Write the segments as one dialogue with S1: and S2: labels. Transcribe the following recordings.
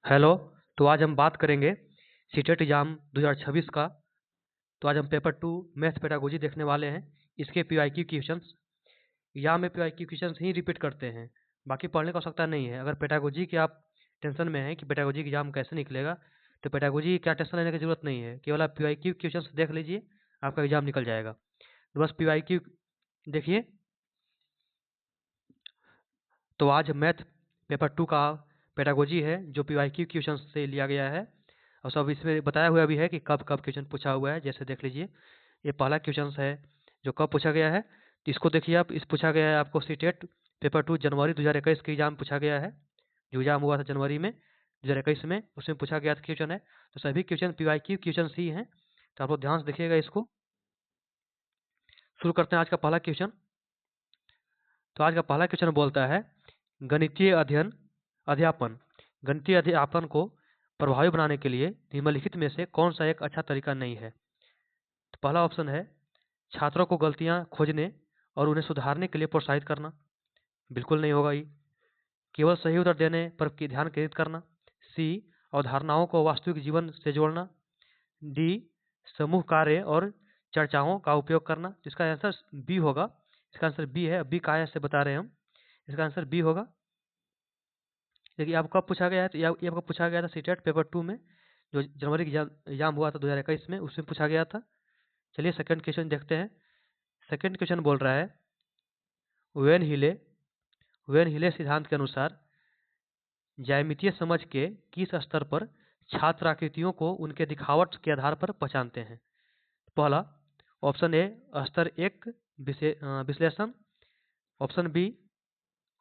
S1: Hello. तो आज हम बात करेंगे सीटेट एग्जाम 2026 का। तो आज हम पेपर 2 मैथ पेडागोजी देखने वाले हैं। इसके पीवाईक्यू क्वेश्चंस एग्जाम में पीवाईक्यू क्वेश्चंस ही रिपीट करते हैं, बाकी पढ़ने की आवश्यकता नहीं है। अगर पेडागोजी के आप टेंशन में हैं कि पेडागोजी का एग्जाम कैसे निकलेगा, तो पेडागोजी क्या टेंशन लेने की जरूरत नहीं है। केवल आप पीवाईक्यू क्वेश्चंस देख लीजिए, आपका एग्जाम निकल जाएगा। तो बस पीवाईक्यू देखिए। तो आज मैथ पेपर 2 का पेडागोजी है, जो पीवाईक्यू क्वेश्चन से लिया गया है और सब इसमें बताया हुआ भी है कि कब कब क्वेश्चन पूछा हुआ है। जैसे देख लीजिए, ये पहला क्वेश्चन है जो कब पूछा गया है। तो इसको देखिए आप, इस पूछा गया है आपको सीटेट पेपर 2 जनवरी 2021 के एग्जाम पूछा गया है। जो एग्जाम हुआ था जनवरी में 2021 में, उसमें पूछा गया था क्वेश्चन है। तो सभी क्वेश्चन पीवाईक्यू क्वेश्चन ही हैं, तो आप लोग ध्यान से देखिएगा इसको। शुरू करते हैं आज का पहला क्वेश्चन। तो आज का पहला क्वेश्चन बोलता है, गणितीय अध्यापन गणितीय अध्यापन को प्रभावी बनाने के लिए निम्नलिखित में से कौन सा एक अच्छा तरीका नहीं है। तो पहला ऑप्शन है छात्रों को गलतियां खोजने और उन्हें सुधारने के लिए प्रोत्साहित करना। बिल्कुल नहीं होगा ये। केवल सही उत्तर देने पर ध्यान केंद्रित करना। सी, अवधारणाओं को वास्तविक जीवन से जोड़ना। डी, समूह कार्य और चर्चाओं का उपयोग करना। इसका आंसर बी होगा। इसका आंसर बी है। बी का से बता रहे हैं हम, इसका आंसर बी होगा। देखिए, आपको कब पूछा गया है, तो ये आपको पूछा गया था सीटेट पेपर 2 में, जो जनवरी की एग्जाम हुआ था 2021 में, उसमें पूछा गया था। चलिए सेकंड क्वेश्चन देखते हैं। सेकंड क्वेश्चन बोल रहा है, वेन हिले वेन हिले सिद्धांत के अनुसार ज्यामितीय समझ के किस स्तर पर छात्र आकृतियों को उनके दिखावट के आधार पर पहचानते हैं। पहला ऑप्शन ए स्तर 1 विश्लेषण। ऑप्शन बी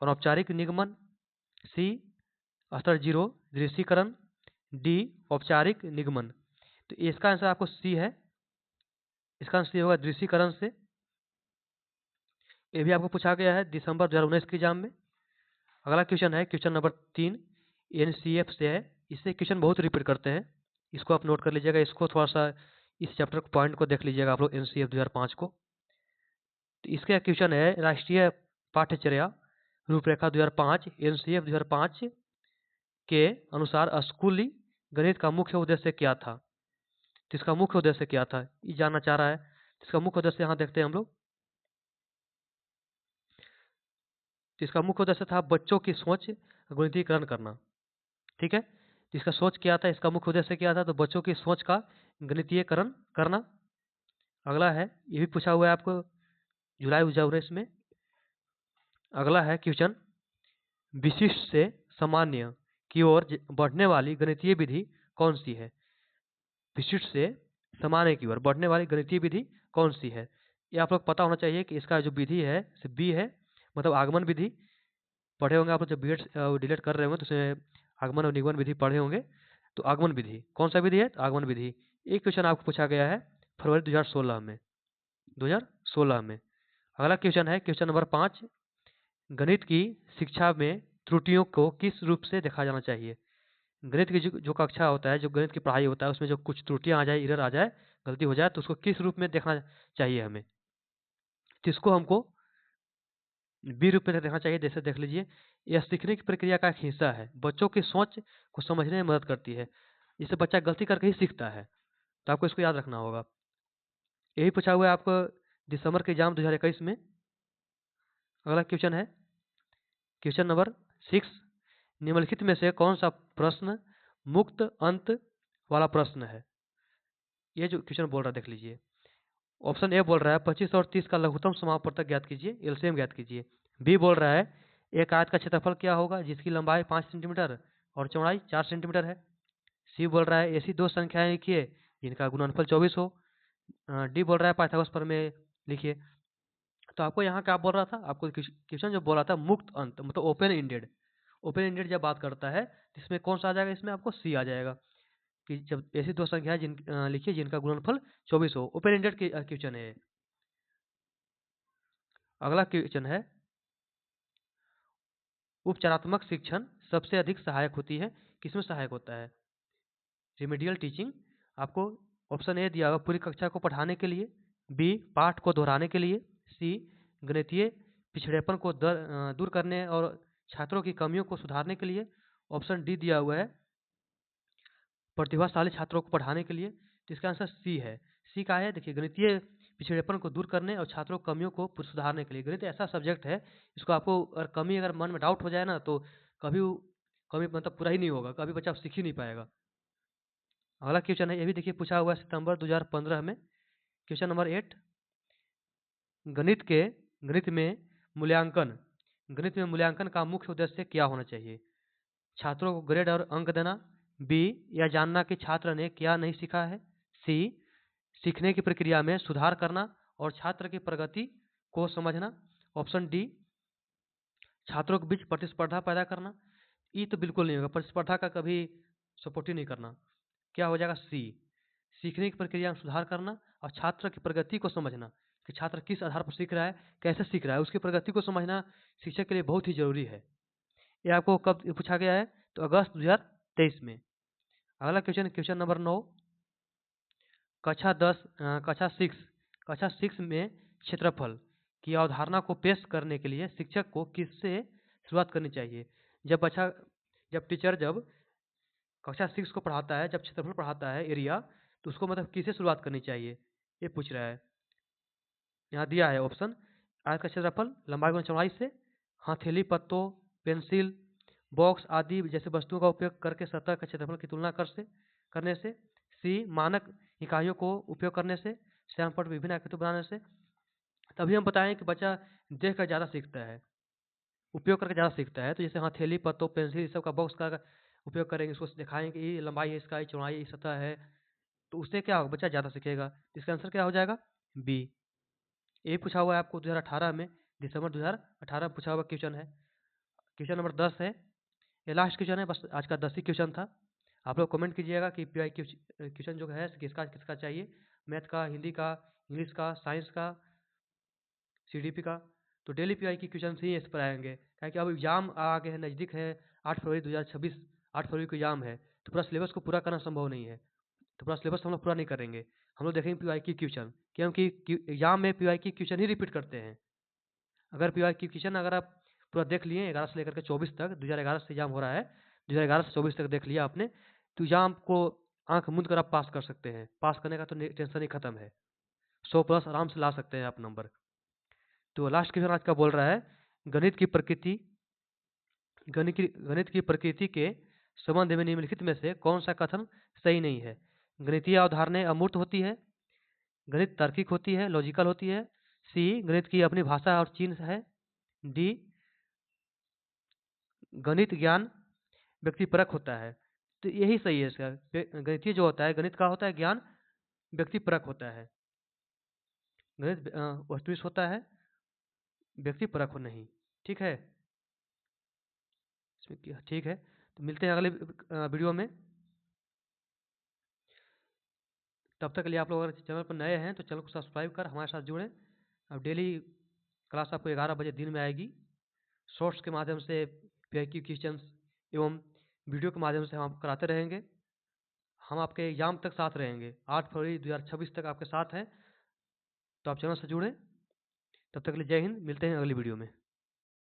S1: अनौपचारिक निगमन। सी स्तर 0 दृश्यीकरण। डी औपचारिक निगमन। तो इसका आंसर आपको सी है। इसका आंसर होगा दृश्यीकरण से। ये भी आपको पूछा गया है दिसंबर 2019 के एग्जाम में। अगला क्वेश्चन है क्वेश्चन नंबर 3, एनसीएफ से है। इससे क्वेश्चन बहुत रिपीट करते हैं, इसको आप नोट कर लीजिएगा। इसको थोड़ा सा इस चैप्टर पॉइंट को देख लीजिएगा आप लोग, एनसीएफ 2005 को। तो इसका क्वेश्चन है, राष्ट्रीय पाठ्यचर्या रूपरेखा 2005 एनसीएफ 2005 के अनुसार स्कूली गणित का मुख्य उद्देश्य क्या था। तो इसका मुख्य उद्देश्य क्या था ये जानना चाह रहा है। तो इसका मुख्य उद्देश्य यहाँ देखते हैं हम लोग। तो इसका मुख्य उद्देश्य था बच्चों की सोच गणितीकरण करना। ठीक है, तो इसका सोच क्या था, इसका मुख्य उद्देश्य क्या था, तो बच्चों की सोच का गणितीयकरण करना। अगला है, ये भी पूछा हुआ है आपको जुलाई 2019 में। अगला है क्वेश्चन, विशिष्ट से सामान्य की ओर बढ़ने वाली गणितीय विधि कौन सी है। विशिष्ट से सामान्य की ओर बढ़ने वाली गणितीय विधि कौन सी है। ये आप लोग पता होना चाहिए कि इसका जो विधि है बी है, मतलब आगमन विधि। पढ़े होंगे आप लोग जब बी डिलीट कर रहे होंगे तो उसमें आगमन और निगमन विधि पढ़े होंगे। तो आगमन विधि कौन सा विधि है, तो आगमन विधि। एक क्वेश्चन आपको पूछा गया है फरवरी 2016 में। 2016 में। अगला क्वेश्चन है क्वेश्चन नंबर 5, गणित की शिक्षा में त्रुटियों को किस रूप से देखा जाना चाहिए। गणित की जो कक्षा होता है, जो गणित की पढ़ाई होता है, उसमें जो कुछ त्रुटियां आ जाए, एरर आ जाए, गलती हो जाए, तो उसको किस रूप में देखना चाहिए हमें। तो इसको हमको बी रूप में देखना चाहिए। जैसे देख लीजिए, यह सीखने की प्रक्रिया का एक हिस्सा है, बच्चों की सोच को समझने में मदद करती है। इससे बच्चा गलती करके ही सीखता है, तो आपको इसको याद रखना होगा। यही पूछा हुआ है आपको दिसंबर के एग्जाम 2021 में। अगला क्वेश्चन है क्वेश्चन नंबर 6, निम्नलिखित में से कौन सा प्रश्न मुक्त अंत वाला प्रश्न है। ये जो क्वेश्चन बोल रहा है देख लीजिए। ऑप्शन ए बोल रहा है 25 और 30 का लघुत्तम समापवर्तक ज्ञात कीजिए, एलसीएम ज्ञात कीजिए। बी बोल रहा है एक आयत का क्षेत्रफल क्या होगा जिसकी लंबाई 5 सेंटीमीटर और चौड़ाई 4 सेंटीमीटर है। सी बोल रहा है ऐसी दो संख्याएं लिखिए जिनका गुणनफल 24 हो। डी बोल रहा है पाइथागोरस प्रमेय लिखिए। तो आपको यहाँ क्या बोल रहा था, आपको क्वेश्चन जो बोला था मुक्त अंत, मतलब ओपन इंडेड। ओपन इंडेड जब बात करता है तो इसमें कौन सा आ जाएगा, इसमें आपको सी आ जाएगा कि जब ऐसी दो संख्याएं लिखिए जिनका गुणनफल 24 हो। ओपन इंडेड क्वेश्चन है। अगला क्वेश्चन है, उपचारात्मक शिक्षण सबसे अधिक सहायक होती है, किसमें सहायक होता है। रिमेडियल टीचिंग आपको ऑप्शन ए दिया होगा पूरी कक्षा को पढ़ाने के लिए। बी पाठ को दोहराने के लिए। सी गणितीय पिछड़ेपन को दूर करने और छात्रों की कमियों को सुधारने के लिए। ऑप्शन डी दिया हुआ है प्रतिभाशाली छात्रों को पढ़ाने के लिए, तो इसका आंसर सी है। सी का है, देखिए गणितीय पिछड़ेपन को दूर करने और छात्रों की कमियों को सुधारने के लिए। गणित ऐसा सब्जेक्ट है, इसको आपको अगर मन में डाउट हो जाए ना, तो कभी कभी मतलब पूरा ही नहीं होगा, कभी बच्चा सीख ही नहीं पाएगा। अगला क्वेश्चन है, ये भी देखिए पूछा हुआ है सितंबर 2015 में। क्वेश्चन नंबर 8, गणित में मूल्यांकन गणित में मूल्यांकन का मुख्य उद्देश्य क्या होना चाहिए? छात्रों को ग्रेड और अंक देना, बी यह जानना कि छात्र ने क्या नहीं सीखा है, सी सीखने की प्रक्रिया में सुधार करना और छात्र की प्रगति को समझना, ऑप्शन डी छात्रों के बीच प्रतिस्पर्धा पैदा करना। ई तो बिल्कुल नहीं होगा, प्रतिस्पर्धा का कभी सपोर्ट ही नहीं करना। क्या हो जाएगा? सी सीखने की प्रक्रिया में सुधार करना और छात्र की प्रगति को समझना कि छात्र किस आधार पर सीख रहा है, कैसे सीख रहा है, उसकी प्रगति को समझना शिक्षक के लिए बहुत ही जरूरी है। ये आपको कब पूछा गया है? तो अगस्त 2023 में। अगला क्वेश्चन, क्वेश्चन नंबर 9, कक्षा 6 में क्षेत्रफल की अवधारणा को पेश करने के लिए शिक्षक को किससे शुरुआत करनी चाहिए? जब कक्षा 6 को पढ़ाता है, जब क्षेत्रफल पढ़ाता है, एरिया, तो उसको मतलब किससे शुरुआत करनी चाहिए, ये पूछ रहा है। यहाँ दिया है ऑप्शन, आयत का क्षेत्रफल लंबाई गुणा चौड़ाई से, हथेली, पत्तों, पेंसिल, बॉक्स आदि जैसे वस्तुओं का उपयोग करके सतह का क्षेत्रफल की तुलना करने से, सी मानक इकाइयों को उपयोग करने से, श्यामपट्ट विभिन्न आकृति बनाने से। तभी हम बताएं कि बच्चा देख कर ज़्यादा सीखता है, उपयोग करके ज़्यादा सीखता है। तो जैसे हथेली, पत्तों, पेंसिल, इस सब का बॉक्स का उपयोग करेंगे, उसको दिखाएंगे कि ये लंबाई है इसका, ये चौड़ाई, ये सतह है, तो उससे क्या होगा? बच्चा ज़्यादा सीखेगा। इसका आंसर क्या हो जाएगा? बी। ये पूछा हुआ है आपको 2018 में, दिसंबर 2018 में पूछा हुआ क्वेश्चन है। क्वेश्चन नंबर 10 है, ये लास्ट क्वेश्चन है, बस आज का 10 ही क्वेश्चन था। आप लोग कमेंट कीजिएगा कि पीआई क्वेश्चन जो है किसका किसका चाहिए, मैथ का, हिंदी का, इंग्लिश का, साइंस का, सीडीपी का। तो डेली पीआई की क्वेश्चन ही इस पर आएंगे, क्योंकि अब एग्जाम आगे है, नज़दीक है, 8 फरवरी 2026, 8 फरवरी को एग्जाम है, तो पूरा सिलेबस को पूरा करना संभव नहीं है। तो पूरा सिलेबस हम लोग पूरा नहीं करेंगे, हम लोग देखेंगे पीवाई की क्वेश्चन, क्योंकि एग्जाम में पीवाई की क्वेश्चन ही रिपीट करते हैं। अगर पीवाई की क्वेश्चन अगर आप पूरा देख लिए 11 से लेकर के 24 तक, 2011 से एग्जाम हो रहा है, 2011 से 24 तक देख लिया आपने, तो एग्जाम को आंख मूंद कर आप पास कर सकते हैं। पास करने का तो टेंशन ही खत्म है, 100+ आराम से ला सकते हैं आप नंबर। तो लास्ट क्वेश्चन आज का बोल रहा है, गणित की प्रकृति गणित की प्रकृति के संबंध में निम्नलिखित में से कौन सा कथन सही नहीं है? गणितीय अवधारणाएं अमूर्त होती है, गणित तार्किक होती है, लॉजिकल होती है, सी गणित की अपनी भाषा और चिन्ह है, डी गणित ज्ञान व्यक्तिपरक होता है। तो यही सही है इसका। गणितीय जो होता है, गणित का होता है ज्ञान व्यक्तिपरक होता है, गणित वस्तुनिष्ठ होता है, व्यक्तिपरक हो नहीं। ठीक है, ठीक है, तो मिलते हैं अगले वीडियो में। तब तक के लिए आप लोग अगर चैनल पर नए हैं तो चैनल को सब्सक्राइब कर हमारे साथ जुड़ें। अब डेली क्लास आपको 11 बजे दिन में आएगी, शॉर्ट्स के माध्यम से पीआईक्यू क्वेश्चंस एवं वीडियो के माध्यम से हम आपको कराते रहेंगे। हम आपके एग्जाम तक साथ रहेंगे, 8 फरवरी 2026 तक आपके साथ हैं। तो आप चैनल से जुड़ें। तब तक के लिए जय हिंद, मिलते हैं अगली वीडियो में।